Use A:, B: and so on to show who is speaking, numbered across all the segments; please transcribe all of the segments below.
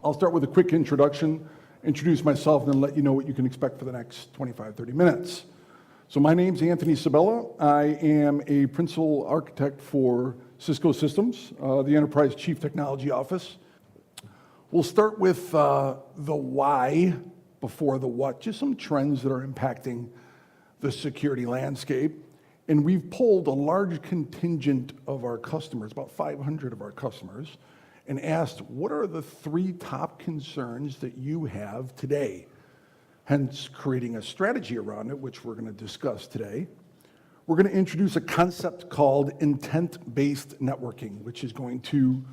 A: I'll start with a quick introduction, introduce myself, and then let you know what you can expect for the next 25, 30 minutes. So my name's Anthony Sabella. I am a principal architect for Cisco Systems, the Enterprise Chief Technology Office. We'll start with the why before the what, just some trends that are impacting the security landscape. And we've pulled a large contingent of our customers, about 500 of our customers, and asked, what are the 3 top concerns that you have today? Hence, creating a strategy around it, which we're going to discuss today. We're going to introduce a concept called intent-based networking, which is going to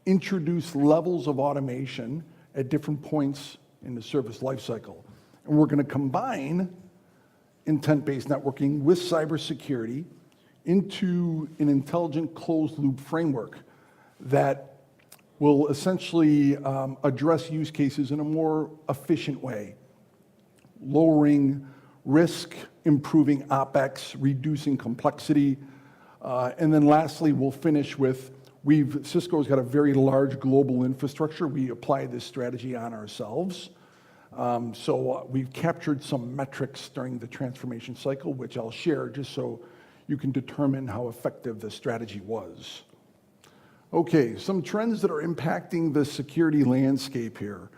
A: introduce levels of automation at different points in the service lifecycle. And we're going to combine intent-based networking with cybersecurity into an intelligent closed-loop framework that will essentially address use cases in a more efficient way, lowering risk, improving OpEx, reducing complexity. And then lastly, we'll finish with, Cisco's got a very large global infrastructure. We apply this strategy on ourselves. So we've captured some metrics during the transformation cycle, which I'll share just so you can determine how effective the strategy was. Okay, some trends that are impacting the security landscape here.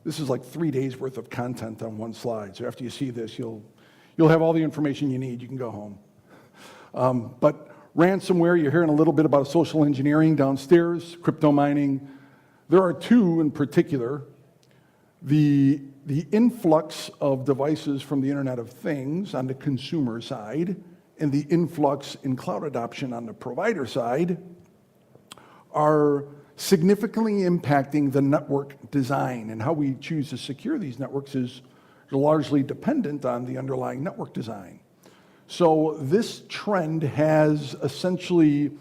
A: This is like 3 days worth of content on one slide. So after you see this, you'll have all the information you need. You can go home. But ransomware, you're hearing a little bit about social engineering downstairs, crypto mining. There are 2 in particular. The influx of devices from the Internet of Things on the consumer side and the influx in cloud adoption on the provider side are significantly impacting the network design, and how we choose to secure these networks is largely dependent on the underlying network design. So this trend has essentially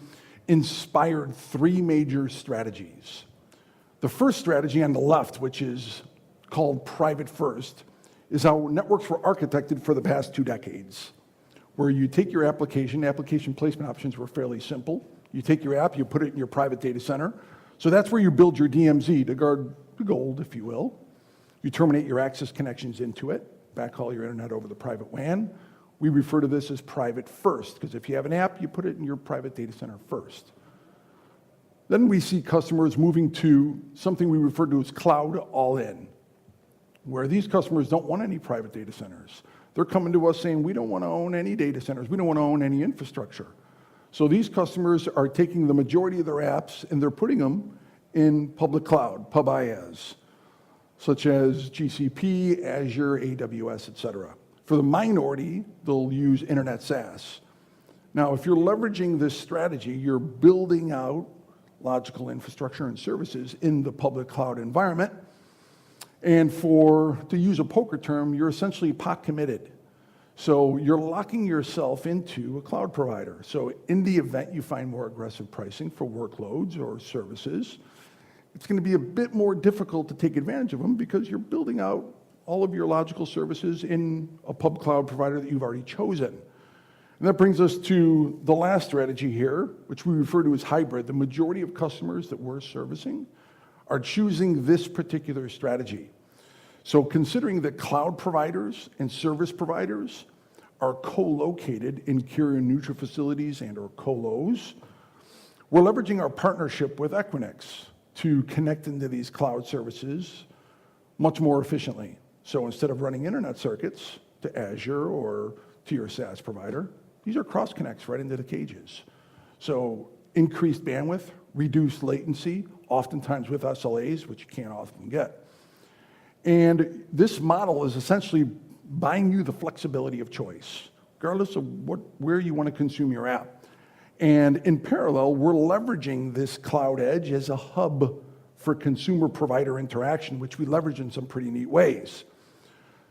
A: inspired 3 major strategies. The first strategy on the left, which is called private first, is how networks were architected for the past 2 decades, where you take your application placement options were fairly simple. You take your app, you put it in your private data center. So that's where you build your DMZ to guard the gold, if you will. You terminate your access connections into it, backhaul your internet over the private WAN. We refer to this as private first, because if you have an app, you put it in your private data center first. Then we see customers moving to something we refer to as cloud all-in, where these customers don't want any private data centers. They're coming to us saying, we don't want to own any data centers. We don't want to own any infrastructure. So these customers are taking the majority of their apps and they're putting them in public cloud, pub IaaS, such as GCP, Azure, AWS, et cetera. For the minority, they'll use internet SaaS. Now, if you're leveraging this strategy, you're building out logical infrastructure and services in the public cloud environment. And to use a poker term, you're essentially POC committed. So you're locking yourself into a cloud provider. So in the event you find more aggressive pricing for workloads or services, it's going to be a bit more difficult to take advantage of them because you're building out all of your logical services in a pub cloud provider that you've already chosen. And that brings us to the last strategy here, which we refer to as hybrid. The majority of customers that we're servicing are choosing this particular strategy. So considering that cloud providers and service providers are co-located in carrier-neutral facilities and or colos, we're leveraging our partnership with Equinix to connect into these cloud services much more efficiently. So instead of running internet circuits to Azure or to your SaaS provider, these are cross connects right into the cages. So increased bandwidth, reduced latency, oftentimes with SLAs, which you can't often get. And this model is essentially buying you the flexibility of choice, regardless of where you want to consume your app. And in parallel, we're leveraging this cloud edge as a hub for consumer provider interaction, which we leverage in some pretty neat ways.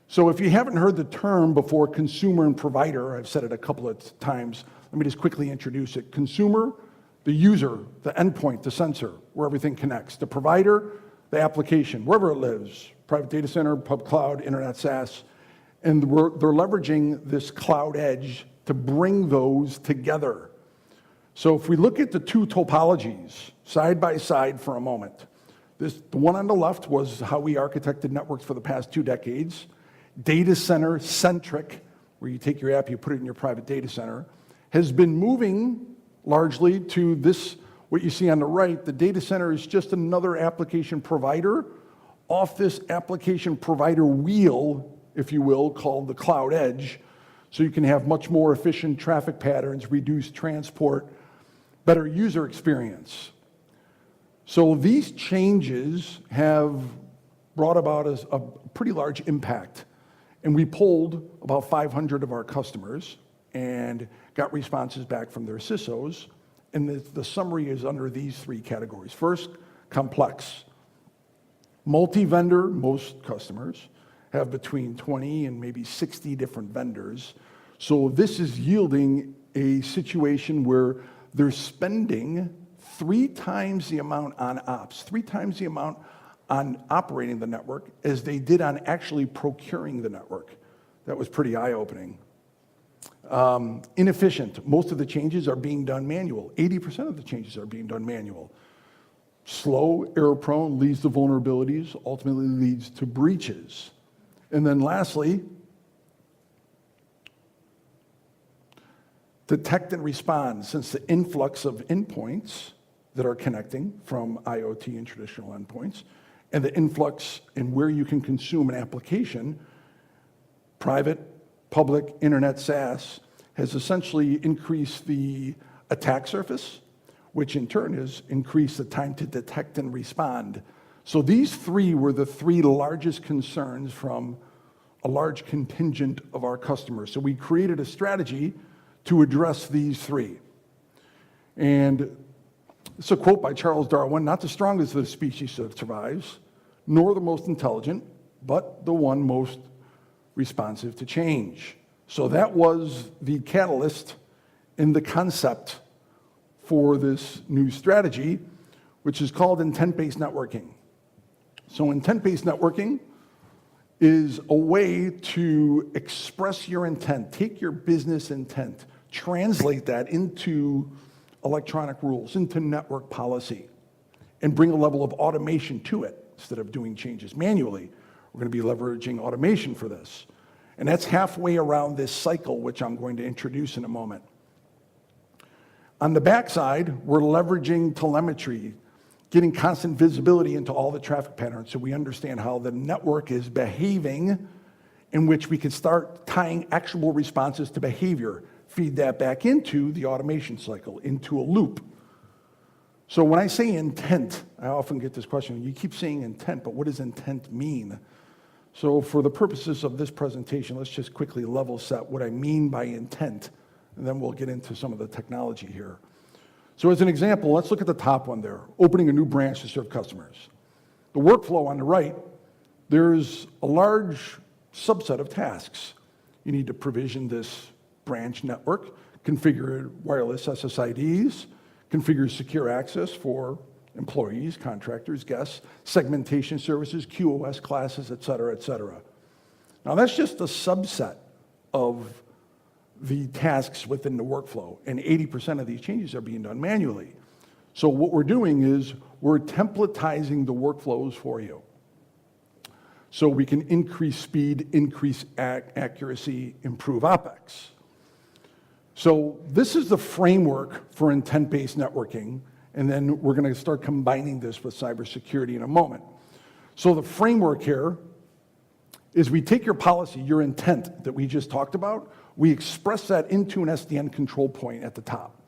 A: So if you haven't heard the term before, consumer and provider, I've said it a couple of times, let me just quickly introduce it. Consumer, the user, the endpoint, the sensor, where everything connects. The provider, the application, wherever it lives, private data center, pub cloud, internet SaaS, and they're leveraging this cloud edge to bring those together. So if we look at the 2 topologies side by side for a moment, The one on the left was how we architected networks for the past 2 decades. Data center centric, where you take your app, you put it in your private data center, has been moving largely to this, what you see on the right. The data center is just another application provider off this application provider wheel, if you will, called the cloud edge. So you can have much more efficient traffic patterns, reduce transport, better user experience. So these changes have brought about a pretty large impact. And we polled about 500 of our customers and got responses back from their CISOs. And the summary is under these 3 categories. First, complex. Multi-vendor, most customers have between 20 and maybe 60 different vendors. So this is yielding a situation where they're spending 3 times the amount on ops, 3 times the amount on operating the network as they did on actually procuring the network. That was pretty eye-opening. Inefficient. Most of the changes are being done manual. 80% of the changes are being done manual. Slow, error-prone, leads to vulnerabilities, ultimately leads to breaches. And then lastly, detect and respond. Since the influx of endpoints that are connecting from IoT and traditional endpoints, and the influx in where you can consume an application, private, public, internet SaaS, has essentially increased the attack surface, which in turn has increased the time to detect and respond. So these 3 were the 3 largest concerns from a large contingent of our customers. So we created a strategy to address these 3. And it's a quote by Charles Darwin: "Not the strongest of the species that survives, nor the most intelligent, but the one most responsive to change." So that was the catalyst in the concept for this new strategy, which is called intent-based networking. So intent-based networking is a way to express your intent, take your business intent, translate that into electronic rules, into network policy, and bring a level of automation to it instead of doing changes manually. We're going to be leveraging automation for this. And that's halfway around this cycle, which I'm going to introduce in a moment. On the backside, we're leveraging telemetry, getting constant visibility into all the traffic patterns so we understand how the network is behaving, in which we can start tying actionable responses to behavior, feed that back into the automation cycle, into a loop. So when I say intent, I often get this question: you keep saying intent, but what does intent mean? So for the purposes of this presentation, let's just quickly level set what I mean by intent, and then we'll get into some of the technology here. So as an example, let's look at the top one there, opening a new branch to serve customers. The workflow on the right, there's a large subset of tasks. You need to provision this branch network, configure wireless SSIDs, configure secure access for employees, contractors, guests, segmentation services, QoS classes, et cetera, et cetera. Now that's just a subset of the tasks within the workflow, and 80% of these changes are being done manually. So what we're doing is we're templatizing the workflows for you, so we can increase speed, increase accuracy, improve OpEx. So this is the framework for intent-based networking, and then we're going to start combining this with cybersecurity in a moment. So the framework here is we take your policy, your intent that we just talked about, we express that into an SDN control point at the top,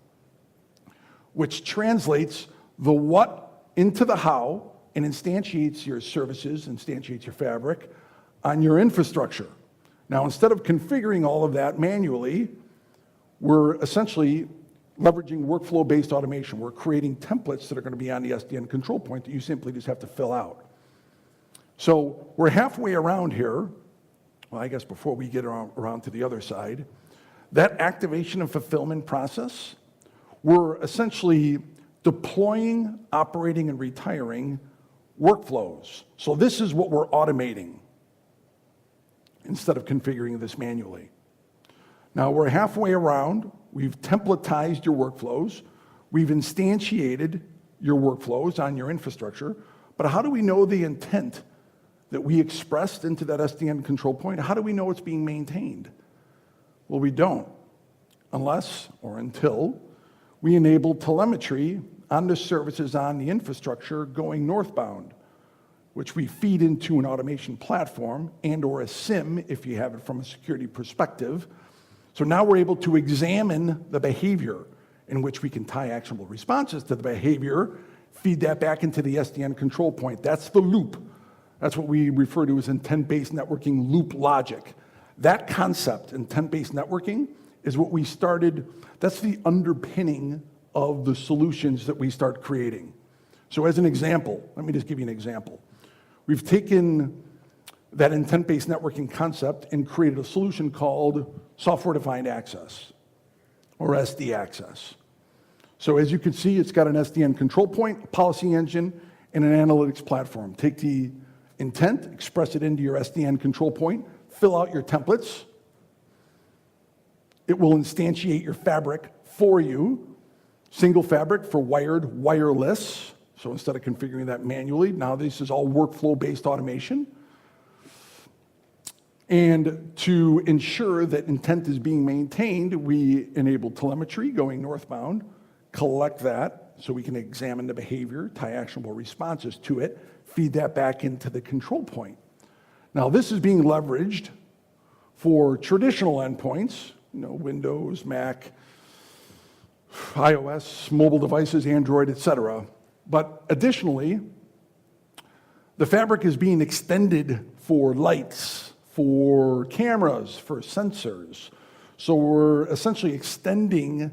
A: which translates the what into the how and instantiates your services, instantiates your fabric on your infrastructure. Now, instead of configuring all of that manually, we're essentially leveraging workflow-based automation. We're creating templates that are going to be on the SDN control point that you simply just have to fill out. So we're halfway around here. Well, I guess before we get around to the other side, that activation and fulfillment process, we're essentially deploying, operating, and retiring workflows. So this is what we're automating instead of configuring this manually. Now we're halfway around. We've templatized your workflows. We've instantiated your workflows on your infrastructure, But how do we know the intent that we expressed into that SDN control point? How do we know it's being maintained? Well, we don't, unless or until we enable telemetry on the services on the infrastructure going northbound, which we feed into an automation platform and or a SIM if you have it from a security perspective. So now we're able to examine the behavior in which we can tie actionable responses to the behavior, feed that back into the SDN control point. That's the loop. That's what we refer to as intent-based networking loop logic. That concept, intent-based networking, is what we started, that's the underpinning of the solutions that we start creating. So as an example, let me just give you an example. We've taken that intent-based networking concept and created a solution called software-defined access, or SD access. So as you can see, it's got an SDN control point, a policy engine, and an analytics platform. Take the intent, express it into your SDN control point, fill out your templates. It will instantiate your fabric for you. Single fabric for wired, wireless. So instead of configuring that manually, now this is all workflow-based automation. And to ensure that intent is being maintained, we enable telemetry going northbound, collect that so we can examine the behavior, tie actionable responses to it, feed that back into the control point. Now this is being leveraged for traditional endpoints, Windows, Mac, iOS, mobile devices, Android, etc. But additionally, the fabric is being extended for lights, for cameras, for sensors. So we're essentially extending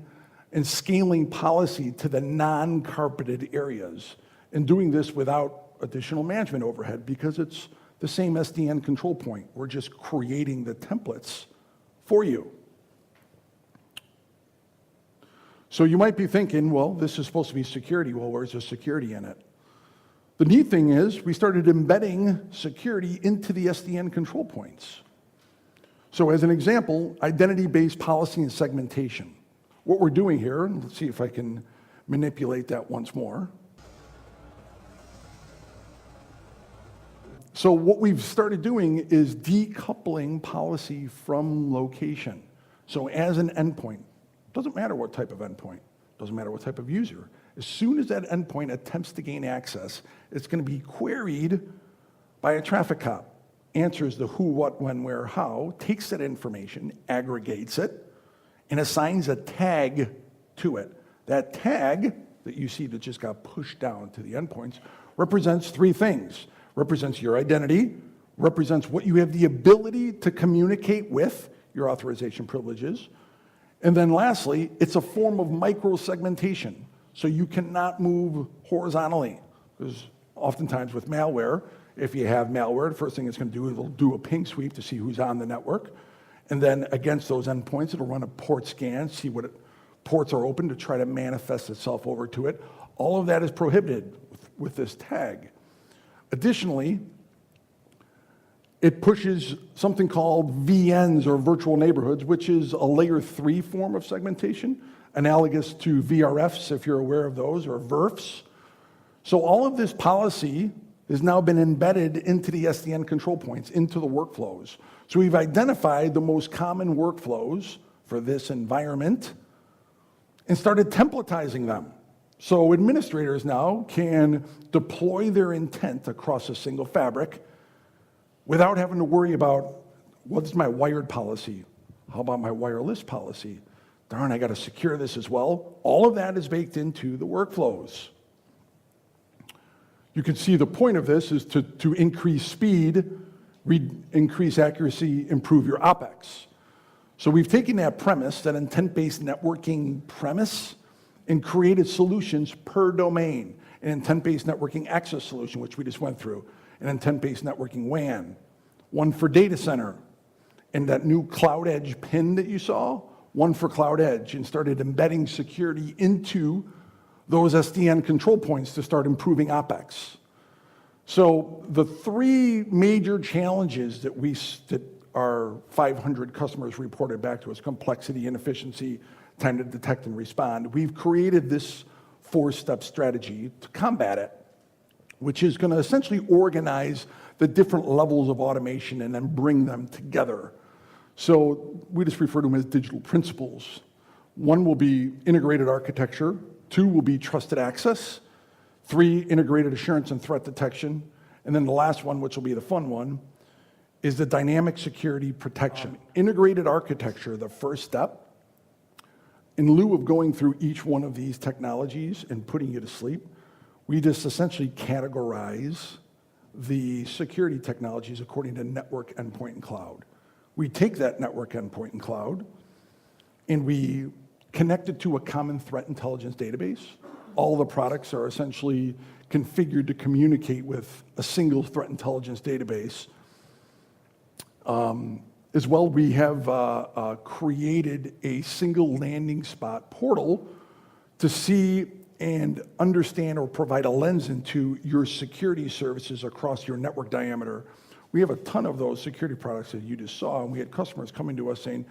A: and scaling policy to the non-carpeted areas and doing this without additional management overhead because it's the same SDN control point. We're just creating the templates for you. So you might be thinking, well, this is supposed to be security. Well, where's the security in it? The neat thing is we started embedding security into the SDN control points. So as an example, identity-based policy and segmentation. What we're doing here, and let's see if I can manipulate that once more. So what we've started doing is decoupling policy from location. So as an endpoint, doesn't matter what type of endpoint, doesn't matter what type of user. As soon as that endpoint attempts to gain access, it's going to be queried by a traffic cop. Answers the who, what, when, where, how, takes that information, aggregates it, and assigns a tag to it. That tag that you see that just got pushed down to the endpoints represents three things. Represents your identity, represents what you have the ability to communicate with, your authorization privileges, and then lastly, it's a form of micro-segmentation. So you cannot move horizontally. Because oftentimes with malware, if you have malware, the first thing it's going to do is it'll do a ping sweep to see who's on the network. And then against those endpoints, it'll run a port scan, see what ports are open to try to manifest itself over to it. All of that is prohibited with this tag. Additionally, it pushes something called VNs, or virtual neighborhoods, which is a layer 3 form of segmentation, analogous to VRFs, if you're aware of those, or VRFs. So all of this policy has now been embedded into the SDN control points, into the workflows. So we've identified the most common workflows for this environment and started templatizing them. So administrators now can deploy their intent across a single fabric without having to worry about, what's my wired policy? How about my wireless policy? Darn, I got to secure this as well. All of that is baked into the workflows. You can see the point of this is to increase speed, increase accuracy, improve your OpEx. So we've taken that premise, that intent-based networking premise, and created solutions per domain. An intent-based networking access solution, which we just went through, an intent-based networking WAN, one for data center, and that new Cloud Edge pin that you saw, one for Cloud Edge, and started embedding security into those SDN control points to start improving OpEx. So the three major challenges that our 500 customers reported back to us, complexity, inefficiency, time to detect and respond, we've created this 4-step strategy to combat it. which is going to essentially organize the different levels of automation and then bring them together. So we just refer to them as digital principles. One will be integrated architecture, 2 will be trusted access, 3, integrated assurance and threat detection, and then the last one, which will be the fun one, is the dynamic security protection. Integrated architecture, the first step, in lieu of going through each one of these technologies and putting you to sleep, we just essentially categorize the security technologies according to network, endpoint, and cloud. We take that network, endpoint, and cloud, and we connect it to a common threat intelligence database. All the products are essentially configured to communicate with a single threat intelligence database. As well, we have created a single landing spot portal to see and understand or provide a lens into your security services across your network diameter. We have a ton of those security products that you just saw, and we had customers coming to us saying,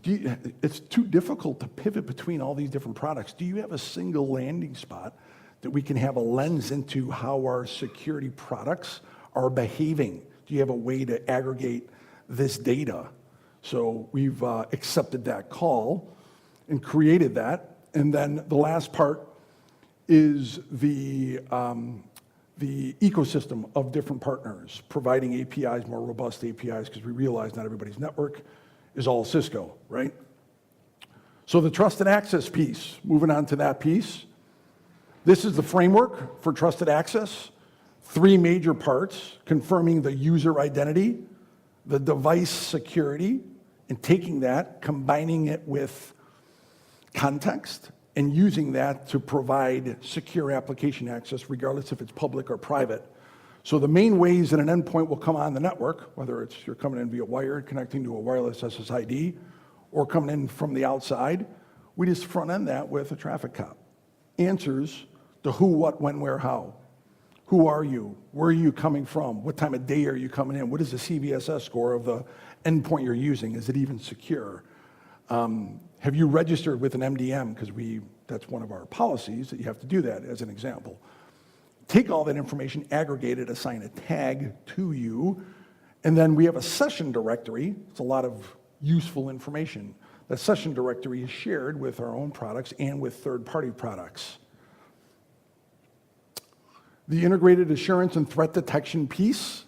A: it's too difficult to pivot between all these different products. Do you have a single landing spot that we can have a lens into how our security products are behaving? Do you have a way to aggregate this data? So we've accepted that call and created that. And then the last part is the ecosystem of different partners, providing APIs, more robust APIs, because we realize not everybody's network is all Cisco, right? So the trusted access piece, moving on to that piece. This is the framework for trusted access. 3 major parts: confirming the user identity, the device security, and taking that, combining it with context, and using that to provide secure application access, regardless if it's public or private. So the main ways that an endpoint will come on the network, whether it's you're coming in via wire, connecting to a wireless SSID, or coming in from the outside, we just front end that with a traffic cop. Answers to who, what, when, where, how. Who are you? Where are you coming from? What time of day are you coming in? What is the CVSS score of the endpoint you're using? Is it even secure? Have you registered with an MDM? Because that's one of our policies that you have to do that, as an example. Take all that information, aggregate it, assign a tag to you, and then we have a session directory. It's a lot of useful information. That session directory is shared with our own products and with third-party products. The integrated assurance and threat detection piece.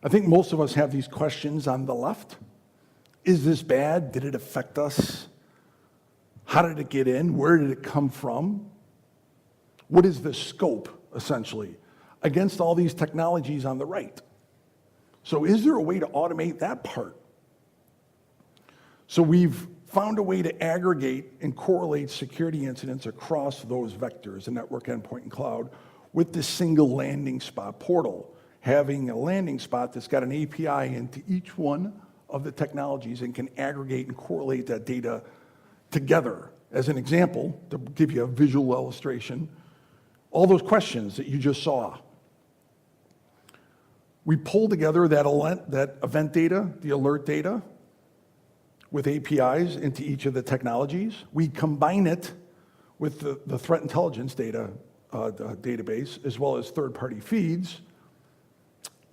A: I think most of us have these questions on the left. Is this bad? Did it affect us? How did it get in? Where did it come from? What is the scope, essentially, against all these technologies on the right? So is there a way to automate that part? So we've found a way to aggregate and correlate security incidents across those vectors, the network, endpoint, and cloud, with this single landing spot portal, having a landing spot that's got an API into each one of the technologies and can aggregate and correlate that data together. As an example, to give you a visual illustration, all those questions that you just saw, we pull together that event data, the alert data, with APIs into each of the technologies. We combine it with the threat intelligence data database, as well as third-party feeds,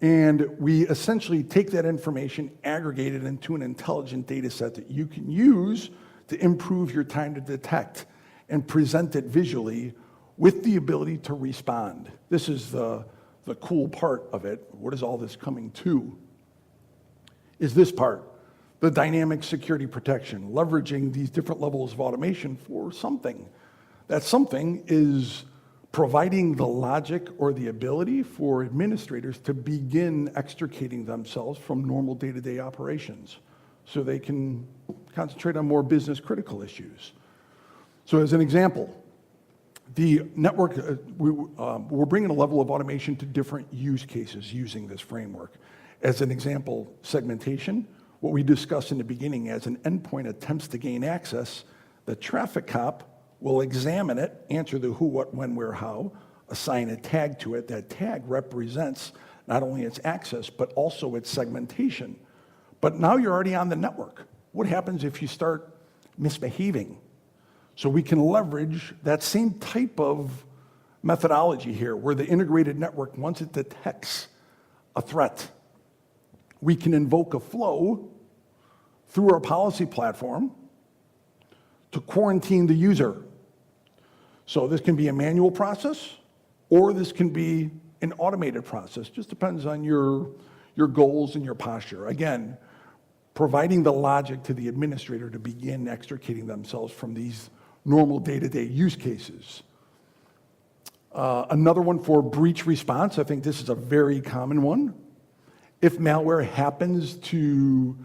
A: and we essentially take that information, aggregate it into an intelligent data set that you can use to improve your time to detect and present it visually with the ability to respond. This is the cool part of it. What is all this coming to? Is this part, the dynamic security protection, leveraging these different levels of automation for something. That something is providing the logic or the ability for administrators to begin extricating themselves from normal day-to-day operations so they can concentrate on more business critical issues. So as an example, the network, we're bringing a level of automation to different use cases using this framework. As an example, segmentation, what we discussed in the beginning, as an endpoint attempts to gain access, the traffic cop will examine it, answer the who, what, when, where, how, assign a tag to it. That tag represents not only its access, but also its segmentation. But now you're already on the network. What happens if you start misbehaving? So we can leverage that same type of methodology here where the integrated network, once it detects a threat, we can invoke a flow through our policy platform to quarantine the user. So this can be a manual process, or this can be an automated process. Just depends on your goals and your posture. Again, providing the logic to the administrator to begin extricating themselves from these normal day-to-day use cases. Another one for breach response, I think this is a very common one. If malware happens to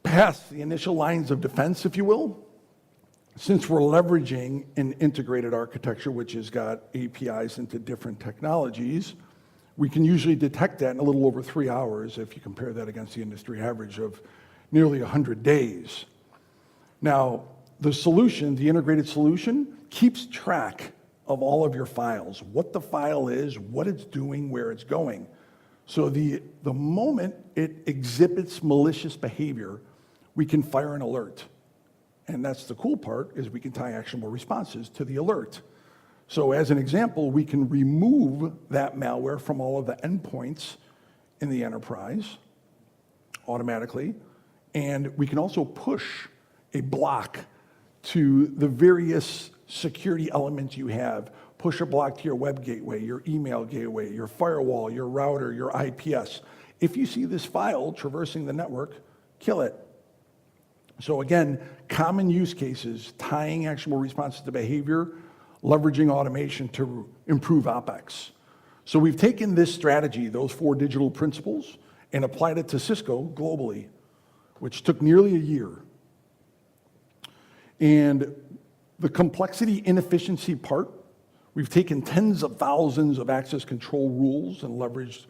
A: pass the initial lines of defense, if you will, since we're leveraging an integrated architecture which has got APIs into different technologies, we can usually detect that in a little over 3 hours if you compare that against the industry average of nearly 100 days. Now, the solution, the integrated solution, keeps track of all of your files, what the file is, what it's doing, where it's going. So the moment it exhibits malicious behavior, we can fire an alert. And that's the cool part, is we can tie actionable responses to the alert. So as an example, we can remove that malware from all of the endpoints in the enterprise automatically, and we can also push a block to the various security elements you have. Push a block to your web gateway, your email gateway, your firewall, your router, your IPS. If you see this file traversing the network, kill it. So again, common use cases, tying actionable responses to behavior, leveraging automation to improve OpEx. So we've taken this strategy, those 4 digital principles, and applied it to Cisco globally, which took nearly a year. And the complexity inefficiency part, we've taken tens of thousands of access control rules and leveraged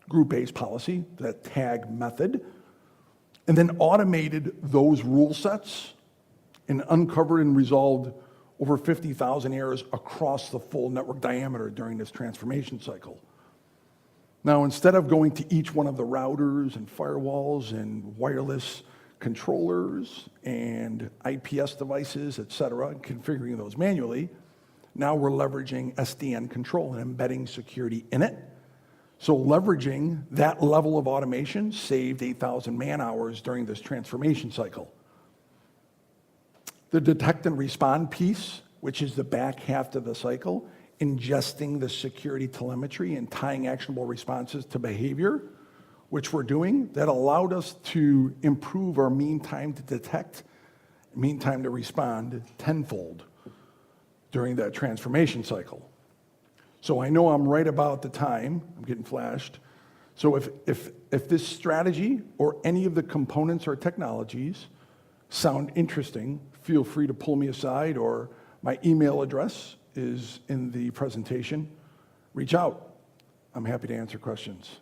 A: group-based policy, that tag method, and then automated those rule sets and uncovered and resolved over 50,000 errors across the full network diameter during this transformation cycle. Now, instead of going to each one of the routers and firewalls and wireless controllers and IPS devices, et cetera, and configuring those manually, now we're leveraging SDN control and embedding security in it. So leveraging that level of automation saved 8,000 man-hours during this transformation cycle. The detect and respond piece, which is the back half of the cycle, ingesting the security telemetry and tying actionable responses to behavior, which we're doing, that allowed us to improve our mean time to detect, mean time to respond tenfold during that transformation cycle. So I know I'm right about the time, I'm getting flashed. So if this strategy or any of the components or technologies sound interesting, feel free to pull me aside, or my email address is in the presentation. Reach out. I'm happy to answer questions.